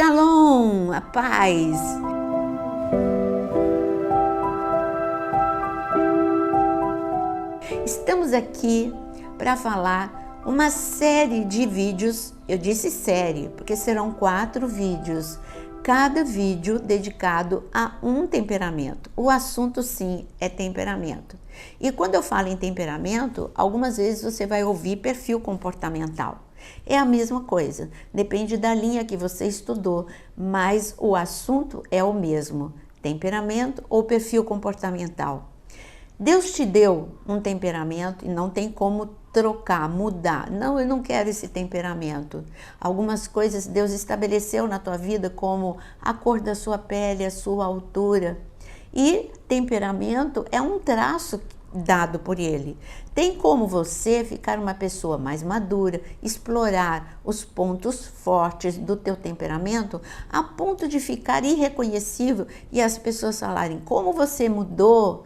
Shalom, a paz. Estamos aqui para falar uma série de vídeos. Eu disse série porque serão 4 vídeos, cada vídeo dedicado a um temperamento. O assunto sim é temperamento. E quando eu falo em temperamento, algumas vezes você vai ouvir perfil comportamental. É a mesma coisa, depende da linha que você estudou, mas o assunto é o mesmo, temperamento ou perfil comportamental. Deus te deu um temperamento e não tem como trocar, mudar. Não, eu não quero esse temperamento. Algumas coisas Deus estabeleceu na tua vida, como a cor da sua pele, a sua altura. E temperamento é um traço dado por ele. Tem como você ficar uma pessoa mais madura, explorar os pontos fortes do teu temperamento a ponto de ficar irreconhecível e as pessoas falarem como você mudou.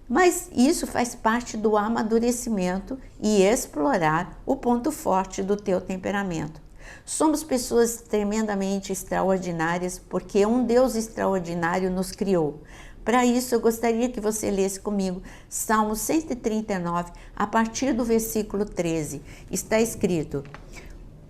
Mas isso faz parte do amadurecimento e explorar o ponto forte do teu temperamento. Somos pessoas tremendamente extraordinárias porque um Deus extraordinário nos criou. Para isso, eu gostaria que você lesse comigo Salmo 139, a partir do versículo 13. Está escrito: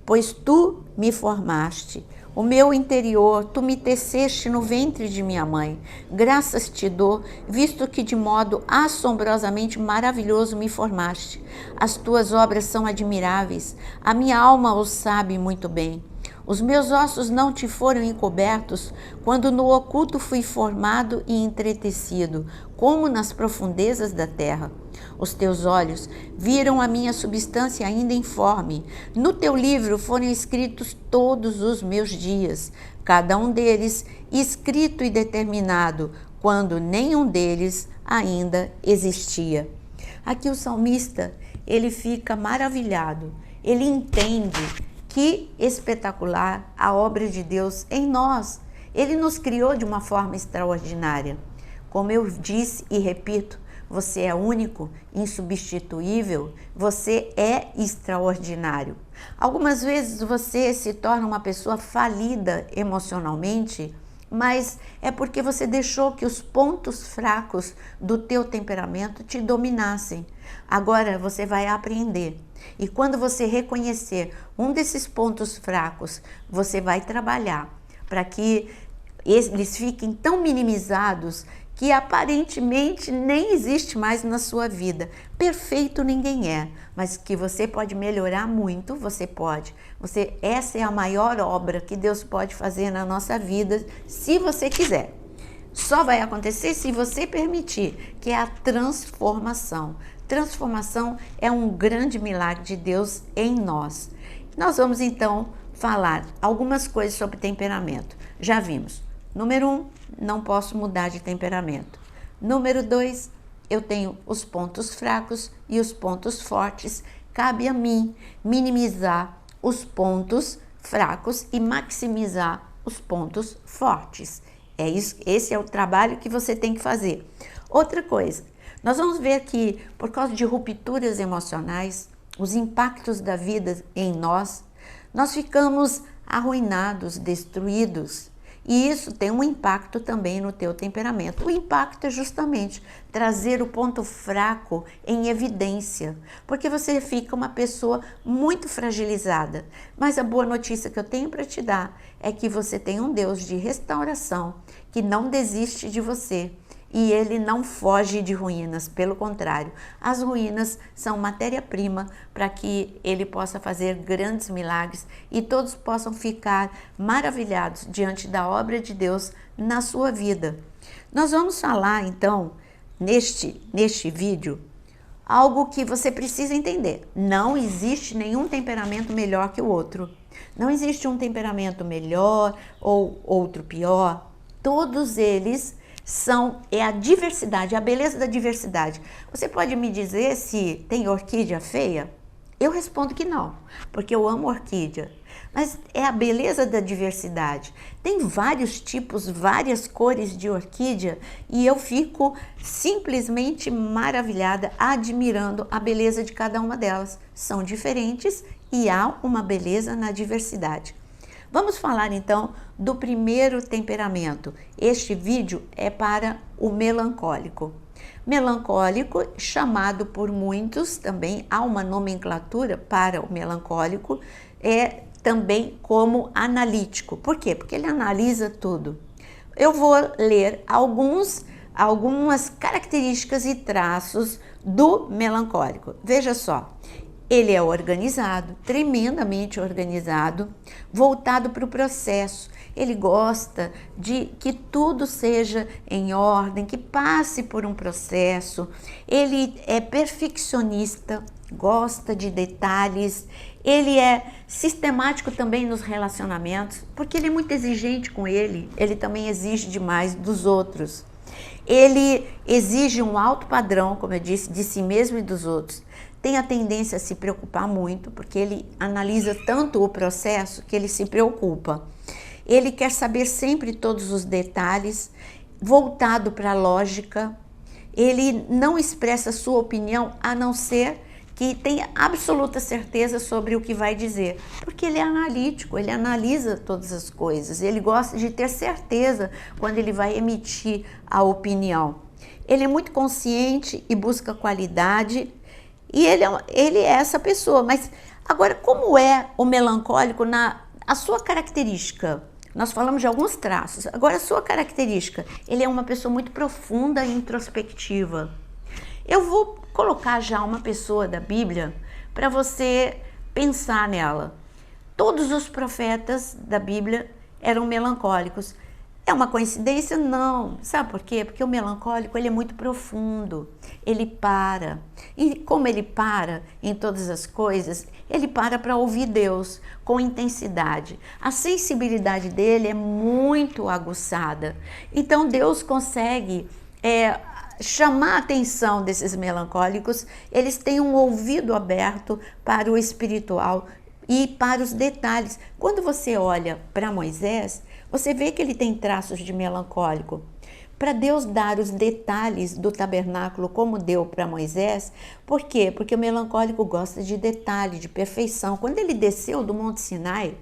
pois tu me formaste, o meu interior, tu me teceste no ventre de minha mãe. Graças te dou, visto que de modo assombrosamente maravilhoso me formaste. As tuas obras são admiráveis, a minha alma o sabe muito bem. Os meus ossos não te foram encobertos, quando no oculto fui formado e entretecido, como nas profundezas da terra. Os teus olhos viram a minha substância ainda informe. No teu livro foram escritos todos os meus dias, cada um deles escrito e determinado, quando nenhum deles ainda existia. Aqui o salmista, ele fica maravilhado, ele entende que espetacular a obra de Deus em nós. Ele nos criou de uma forma extraordinária. Como eu disse e repito, você é único, insubstituível, você é extraordinário. Algumas vezes você se torna uma pessoa falida emocionalmente, mas é porque você deixou que os pontos fracos do teu temperamento te dominassem. Agora você vai aprender. E quando você reconhecer um desses pontos fracos, você vai trabalhar para que eles fiquem tão minimizados que aparentemente nem existe mais na sua vida. Perfeito ninguém é, mas que você pode melhorar muito, você pode. Essa é a maior obra que Deus pode fazer na nossa vida, se você quiser. Só vai acontecer se você permitir, que é a transformação. Transformação é um grande milagre de Deus em nós. Nós vamos então falar algumas coisas sobre temperamento. Já vimos. Número 1, não posso mudar de temperamento. Número 2, eu tenho os pontos fracos e os pontos fortes. Cabe a mim minimizar os pontos fracos e maximizar os pontos fortes. É isso, esse é o trabalho que você tem que fazer. Outra coisa, nós vamos ver que por causa de rupturas emocionais, os impactos da vida em nós ficamos arruinados, destruídos. E isso tem um impacto também no teu temperamento. O impacto é justamente trazer o ponto fraco em evidência, porque você fica uma pessoa muito fragilizada. Mas a boa notícia que eu tenho para te dar é que você tem um Deus de restauração que não desiste de você. E ele não foge de ruínas, pelo contrário, as ruínas são matéria-prima para que ele possa fazer grandes milagres e todos possam ficar maravilhados diante da obra de Deus na sua vida. Nós vamos falar então, neste vídeo, algo que você precisa entender. Não existe nenhum temperamento melhor que o outro. Não existe um temperamento melhor ou outro pior. Todos eles é a diversidade, a beleza da diversidade. Você pode me dizer se tem orquídea feia? Eu respondo que não, porque eu amo orquídea. Mas é a beleza da diversidade. Tem vários tipos, várias cores de orquídea e eu fico simplesmente maravilhada, admirando a beleza de cada uma delas. São diferentes e há uma beleza na diversidade. Vamos falar então do primeiro temperamento. Este vídeo é para o melancólico. Melancólico, chamado por muitos, também há uma nomenclatura para o melancólico, é também como analítico. Por quê? Porque ele analisa tudo. Eu vou ler algumas características e traços do melancólico. Veja só, ele é organizado, tremendamente organizado, voltado para o processo. Ele gosta de que tudo seja em ordem, que passe por um processo. Ele é perfeccionista, gosta de detalhes. Ele é sistemático também nos relacionamentos, porque ele é muito exigente com ele também exige demais dos outros. Ele exige um alto padrão, como eu disse, de si mesmo e dos outros. Tem a tendência a se preocupar muito, porque ele analisa tanto o processo que ele se preocupa. Ele quer saber sempre todos os detalhes, voltado para a lógica. Ele não expressa sua opinião a não ser que tenha absoluta certeza sobre o que vai dizer, porque ele é analítico, ele analisa todas as coisas, ele gosta de ter certeza quando ele vai emitir a opinião. Ele é muito consciente e busca qualidade, e ele é essa pessoa. Mas agora, como é o melancólico a sua característica? Nós falamos de alguns traços, agora a sua característica. Ele é uma pessoa muito profunda e introspectiva. Eu vou colocar já uma pessoa da Bíblia para você pensar nela. Todos os profetas da Bíblia eram melancólicos. É uma coincidência? Não. Sabe por quê? Porque o melancólico ele é muito profundo, ele para. E como ele para em todas as coisas, ele para ouvir Deus com intensidade. A sensibilidade dele é muito aguçada. Então Deus consegue chamar a atenção desses melancólicos. Eles têm um ouvido aberto para o espiritual e para os detalhes. Quando você olha para Moisés, você vê que ele tem traços de melancólico. Para Deus dar os detalhes do tabernáculo como deu para Moisés, por quê? Porque o melancólico gosta de detalhe, de perfeição. Quando ele desceu do Monte Sinai,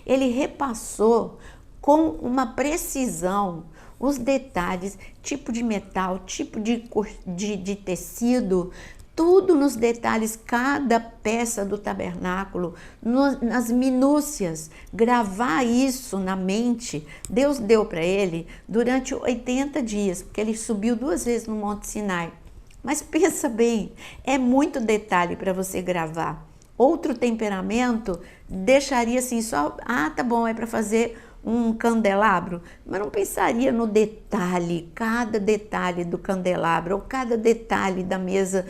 ele repassou com uma precisão os detalhes, tipo de metal, tipo de tecido, tudo nos detalhes, cada peça do tabernáculo, nas minúcias, gravar isso na mente. Deus deu para ele durante 80 dias, porque ele subiu 2 vezes no Monte Sinai. Mas pensa bem, é muito detalhe para você gravar. Outro temperamento deixaria assim só, tá bom, é para fazer um candelabro, mas não pensaria no detalhe, cada detalhe do candelabro, ou cada detalhe da mesa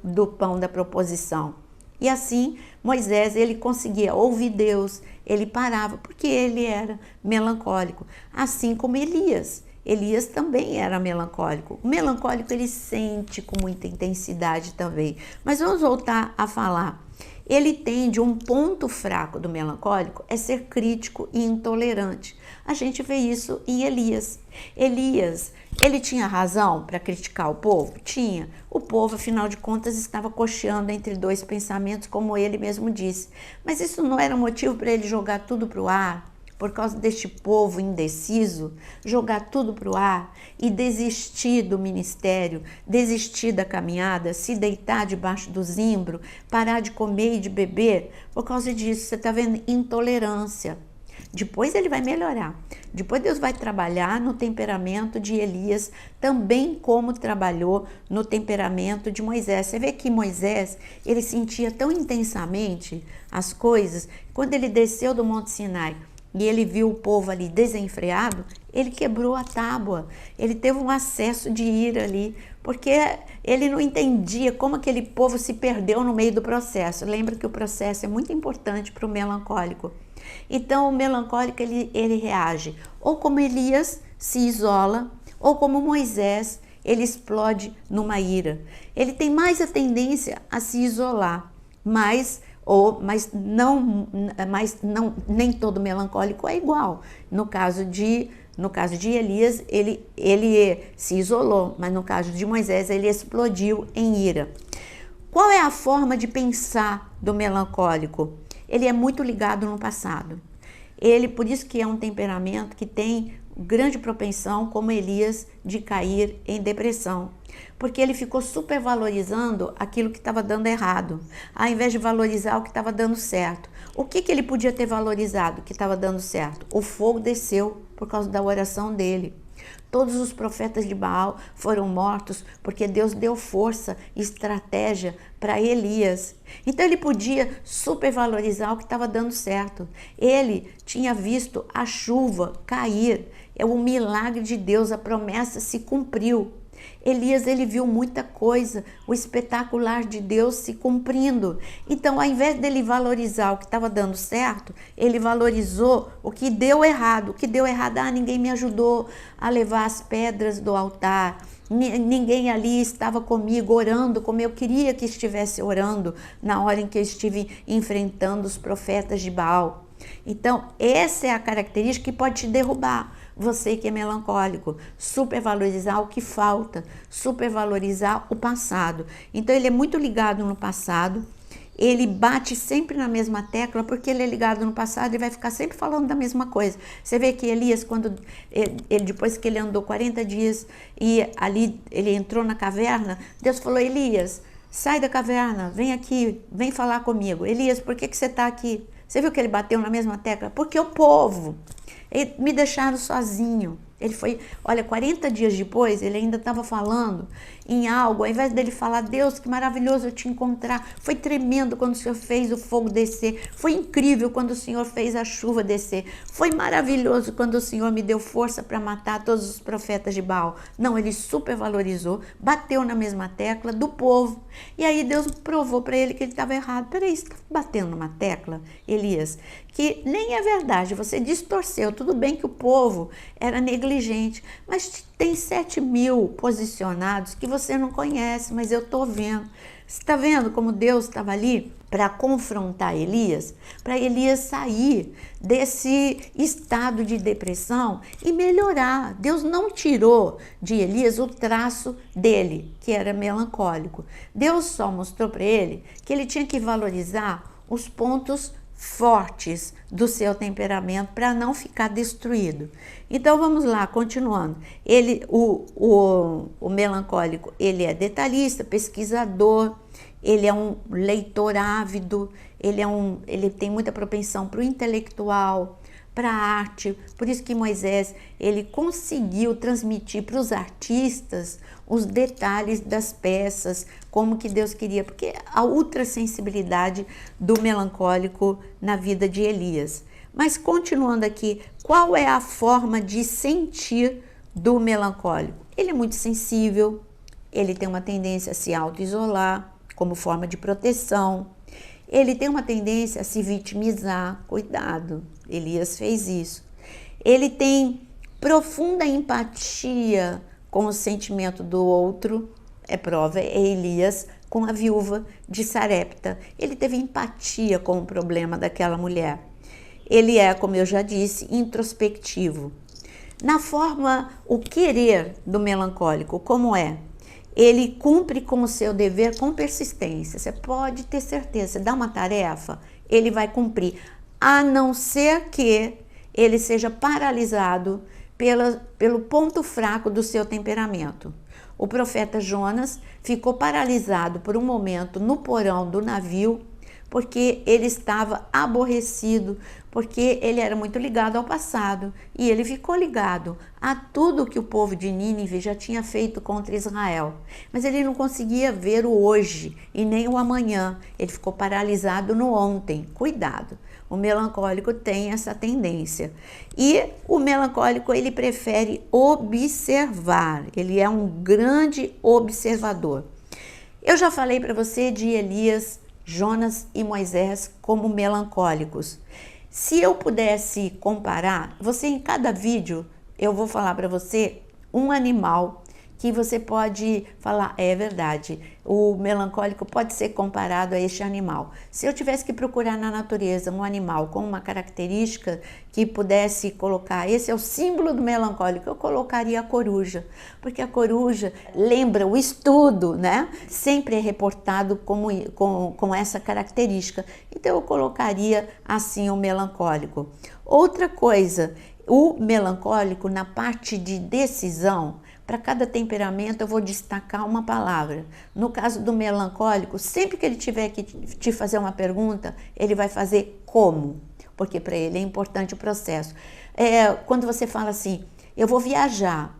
do pão da proposição. E assim, Moisés, ele conseguia ouvir Deus, ele parava, porque ele era melancólico, assim como Elias. Elias também era melancólico. O melancólico, ele sente com muita intensidade também. Mas vamos voltar a falar. Ele tende, um ponto fraco do melancólico é ser crítico e intolerante. A gente vê isso em Elias. Elias, ele tinha razão para criticar o povo? Tinha. O povo, afinal de contas, estava cocheando entre 2 pensamentos, como ele mesmo disse. Mas isso não era motivo para ele jogar tudo para o ar? Por causa deste povo indeciso, jogar tudo para o ar e desistir do ministério, desistir da caminhada, se deitar debaixo do zimbro, parar de comer e de beber? Por causa disso, você está vendo intolerância. Depois ele vai melhorar. Depois Deus vai trabalhar no temperamento de Elias, também como trabalhou no temperamento de Moisés. Você vê que Moisés, ele sentia tão intensamente as coisas, quando ele desceu do Monte Sinai, e ele viu o povo ali desenfreado, ele quebrou a tábua, ele teve um acesso de ira ali, porque ele não entendia como aquele povo se perdeu no meio do processo. Lembra que o processo é muito importante para o melancólico. Então o melancólico ele reage ou como Elias, se isola, ou como Moisés, ele explode numa ira. Ele tem mais a tendência a se isolar, mas nem todo melancólico é igual. No caso de Elias, ele se isolou, mas no caso de Moisés, ele explodiu em ira. Qual é a forma de pensar do melancólico? Ele é muito ligado no passado. Por isso que é um temperamento que tem grande propensão, como Elias, de cair em depressão. Porque ele ficou supervalorizando aquilo que estava dando errado, ao invés de valorizar o que estava dando certo. O que ele podia ter valorizado que estava dando certo? O fogo desceu por causa da oração dele. Todos os profetas de Baal foram mortos porque Deus deu força e estratégia para Elias. Então ele podia supervalorizar o que estava dando certo. Ele tinha visto a chuva cair, é o milagre de Deus, a promessa se cumpriu. Elias, ele viu muita coisa, o espetacular de Deus se cumprindo. Então, ao invés dele valorizar o que estava dando certo, ele valorizou o que deu errado. O que deu errado, ninguém me ajudou a levar as pedras do altar. Ninguém ali estava comigo orando como eu queria que estivesse orando na hora em que eu estive enfrentando os profetas de Baal. Então, essa é a característica que pode te derrubar. Você que é melancólico, supervalorizar o que falta, supervalorizar o passado. Então ele é muito ligado no passado, ele bate sempre na mesma tecla, porque ele é ligado no passado e vai ficar sempre falando da mesma coisa. Você vê que Elias, quando depois que ele andou 40 dias e ali ele entrou na caverna, Deus falou: Elias, sai da caverna, vem aqui, vem falar comigo. Elias, por que você está aqui? Você viu que ele bateu na mesma tecla? Porque o povo me deixaram sozinho. Ele foi, olha, 40 dias depois, ele ainda estava falando em algo, ao invés dele falar: Deus, que maravilhoso eu te encontrar, foi tremendo quando o Senhor fez o fogo descer, foi incrível quando o Senhor fez a chuva descer, foi maravilhoso quando o Senhor me deu força para matar todos os profetas de Baal. Não, ele supervalorizou, bateu na mesma tecla do povo, e aí Deus provou para ele que ele estava errado. Peraí, você está batendo numa tecla, Elias, que nem é verdade, você distorceu. Tudo bem que o povo era negligente, mas tem 7.000 posicionados que você não conhece, mas eu estou vendo. Você está vendo como Deus estava ali para confrontar Elias, para Elias sair desse estado de depressão e melhorar. Deus não tirou de Elias o traço dele, que era melancólico. Deus só mostrou para ele que ele tinha que valorizar os pontos fortes do seu temperamento para não ficar destruído. Então vamos lá, continuando. O melancólico, ele é detalhista, pesquisador, ele é um leitor ávido, ele tem muita propensão para o intelectual, para a arte. Por isso que Moisés, ele conseguiu transmitir para os artistas os detalhes das peças, como que Deus queria, porque a ultrassensibilidade do melancólico na vida de Elias. Mas continuando aqui, qual é a forma de sentir do melancólico? Ele é muito sensível, ele tem uma tendência a se auto-isolar como forma de proteção, ele tem uma tendência a se vitimizar. Cuidado, Elias fez isso. Ele tem profunda empatia com o sentimento do outro. É prova, é Elias com a viúva de Sarepta. Ele teve empatia com o problema daquela mulher. Ele é, como eu já disse, introspectivo. Na forma, o querer do melancólico, como é? Ele cumpre com o seu dever com persistência. Você pode ter certeza, você dá uma tarefa, ele vai cumprir, a não ser que ele seja paralisado pelo ponto fraco do seu temperamento. O profeta Jonas ficou paralisado por um momento no porão do navio, porque ele estava aborrecido, porque ele era muito ligado ao passado e ele ficou ligado a tudo que o povo de Nínive já tinha feito contra Israel. Mas ele não conseguia ver o hoje e nem o amanhã, ele ficou paralisado no ontem. Cuidado, o melancólico tem essa tendência. E o melancólico, ele prefere observar, ele é um grande observador. Eu já falei para você de Elias, Jonas e Moisés como melancólicos. Se eu pudesse comparar, em cada vídeo eu vou falar para você um animal que você pode falar, é verdade, o melancólico pode ser comparado a este animal. Se eu tivesse que procurar na natureza um animal com uma característica que pudesse colocar, esse é o símbolo do melancólico, eu colocaria a coruja, porque a coruja lembra o estudo, né? Sempre é reportado com essa característica. Então eu colocaria assim o melancólico. Outra coisa, o melancólico na parte de decisão, para cada temperamento eu vou destacar uma palavra. No caso do melancólico, sempre que ele tiver que te fazer uma pergunta, ele vai fazer como, porque para ele é importante o processo. Quando você fala assim, eu vou viajar,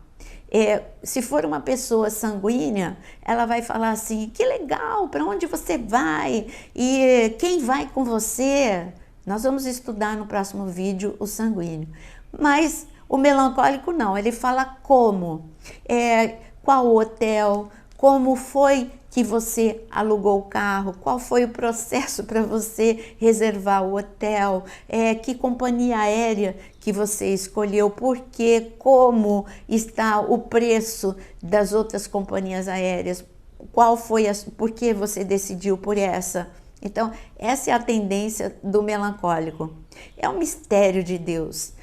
se for uma pessoa sanguínea, ela vai falar assim, que legal, para onde você vai? E quem vai com você? Nós vamos estudar no próximo vídeo o sanguíneo. Mas o melancólico não, ele fala como, qual hotel, como foi que você alugou o carro, qual foi o processo para você reservar o hotel, que companhia aérea que você escolheu, por quê, como está o preço das outras companhias aéreas, por que você decidiu por essa. Então, essa é a tendência do melancólico. É um mistério de Deus.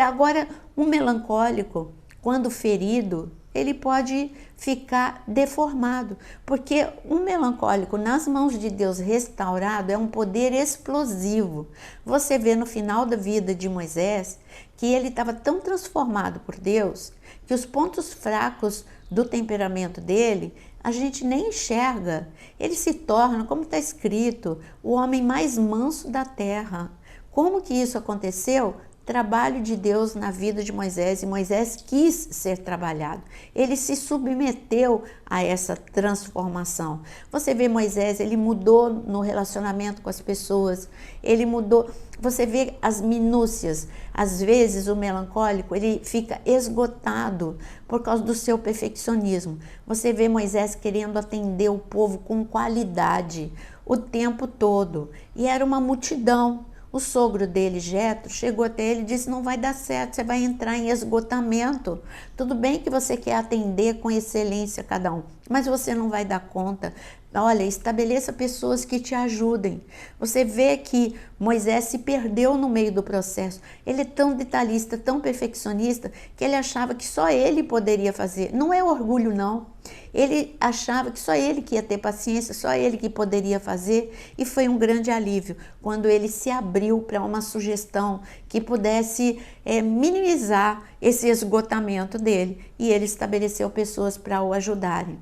Agora, um melancólico, quando ferido, ele pode ficar deformado, porque um melancólico nas mãos de Deus restaurado é um poder explosivo. Você vê no final da vida de Moisés que ele estava tão transformado por Deus que os pontos fracos do temperamento dele a gente nem enxerga. Ele se torna, como está escrito, o homem mais manso da terra. Como que isso aconteceu? Trabalho de Deus na vida de Moisés, e Moisés quis ser trabalhado. Ele se submeteu a essa transformação. Você vê Moisés, ele mudou no relacionamento com as pessoas, ele mudou, você vê as minúcias. Às vezes o melancólico, ele fica esgotado por causa do seu perfeccionismo. Você vê Moisés querendo atender o povo com qualidade o tempo todo, e era uma multidão. O sogro dele, Jetro, chegou até ele e disse, não vai dar certo, você vai entrar em esgotamento. Tudo bem que você quer atender com excelência cada um, mas você não vai dar conta. Olha, estabeleça pessoas que te ajudem. Você vê que Moisés se perdeu no meio do processo. Ele é tão detalhista, tão perfeccionista, que ele achava que só ele poderia fazer. Não é orgulho, não. Ele achava que só ele que ia ter paciência, só ele que poderia fazer, e foi um grande alívio quando ele se abriu para uma sugestão que pudesse minimizar esse esgotamento dele, e ele estabeleceu pessoas para o ajudarem.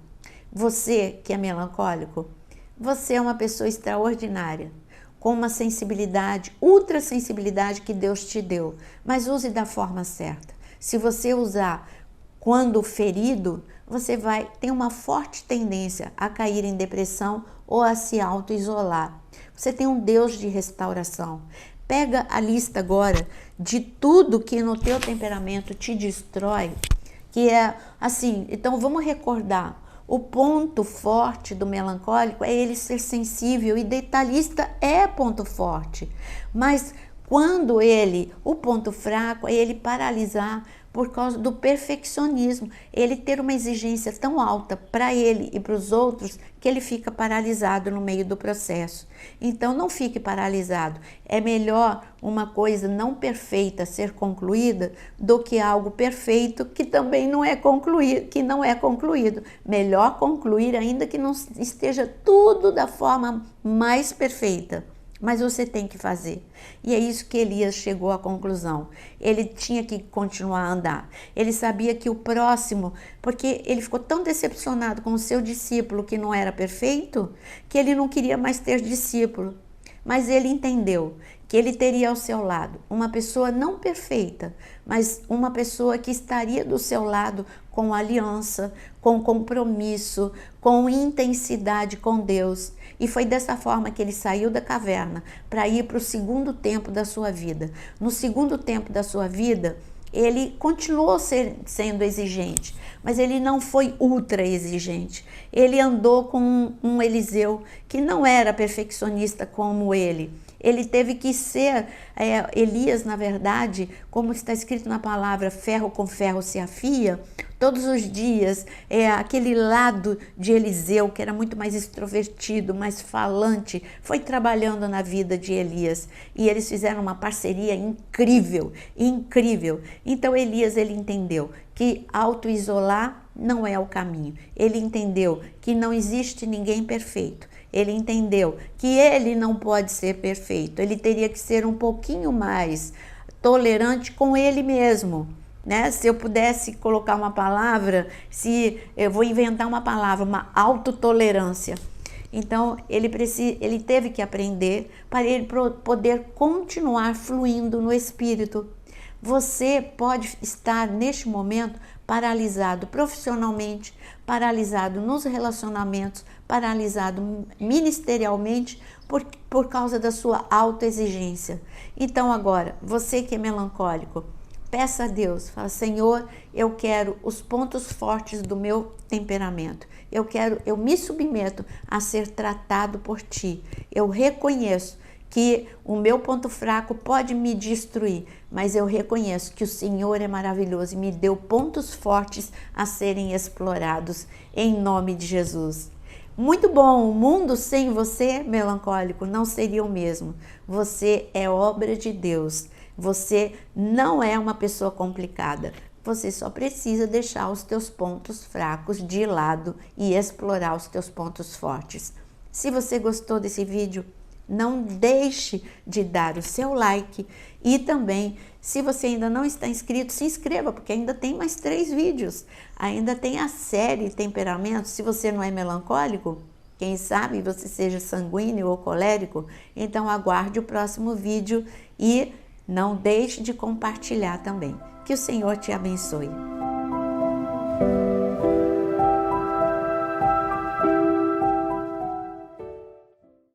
Você que é melancólico, você é uma pessoa extraordinária, com uma sensibilidade, ultra sensibilidade que Deus te deu, mas use da forma certa. Se você usar quando ferido, você vai ter uma forte tendência a cair em depressão ou a se auto-isolar. Você tem um Deus de restauração. Pega a lista agora de tudo que no teu temperamento te destrói, que é assim, então vamos recordar. O ponto forte do melancólico é ele ser sensível, e detalhista é ponto forte. Mas quando o ponto fraco é ele paralisar por causa do perfeccionismo, ele ter uma exigência tão alta para ele e para os outros que ele fica paralisado no meio do processo. Então não fique paralisado. É melhor uma coisa não perfeita ser concluída do que algo perfeito que também não é concluído, Melhor concluir ainda que não esteja tudo da forma mais perfeita. Mas você tem que fazer. E é isso que Elias chegou à conclusão. Ele tinha que continuar a andar. Ele sabia que o próximo, porque ele ficou tão decepcionado com o seu discípulo que não era perfeito, que ele não queria mais ter discípulo. Mas ele entendeu que ele teria ao seu lado uma pessoa não perfeita, mas uma pessoa que estaria do seu lado com aliança, com compromisso, com intensidade com Deus. E foi dessa forma que ele saiu da caverna para ir para o segundo tempo da sua vida. No segundo tempo da sua vida, ele continuou sendo exigente, mas ele não foi ultra exigente. Ele andou com um Eliseu que não era perfeccionista como ele. Ele teve que ser, Elias, na verdade, como está escrito na palavra, ferro com ferro se afia, todos os dias, aquele lado de Eliseu, que era muito mais extrovertido, mais falante, foi trabalhando na vida de Elias. E eles fizeram uma parceria incrível, incrível. Então Elias, ele entendeu que auto-isolar não é o caminho. Ele entendeu que não existe ninguém perfeito. Ele entendeu que ele não pode ser perfeito. Ele teria que ser um pouquinho mais tolerante com ele mesmo, né? Se eu pudesse colocar uma palavra, se eu vou inventar uma palavra, uma autotolerância. Então, ele teve que aprender para ele poder continuar fluindo no Espírito. Você pode estar neste momento paralisado profissionalmente, paralisado nos relacionamentos, paralisado ministerialmente por causa da sua autoexigência. Então agora, você que é melancólico, peça a Deus, fala: Senhor, eu quero os pontos fortes do meu temperamento. Eu me submeto a ser tratado por Ti. Eu reconheço que o meu ponto fraco pode me destruir, mas eu reconheço que o Senhor é maravilhoso e me deu pontos fortes a serem explorados, em nome de Jesus. Muito bom, o mundo sem você, melancólico, não seria o mesmo. Você é obra de Deus, você não é uma pessoa complicada. Você só precisa deixar os teus pontos fracos de lado e explorar os teus pontos fortes. Se você gostou desse vídeo, não deixe de dar o seu like e também, se você ainda não está inscrito, se inscreva, porque ainda tem mais 3 vídeos. Ainda tem a série Temperamentos. Se você não é melancólico, quem sabe você seja sanguíneo ou colérico, então aguarde o próximo vídeo e não deixe de compartilhar também. Que o Senhor te abençoe.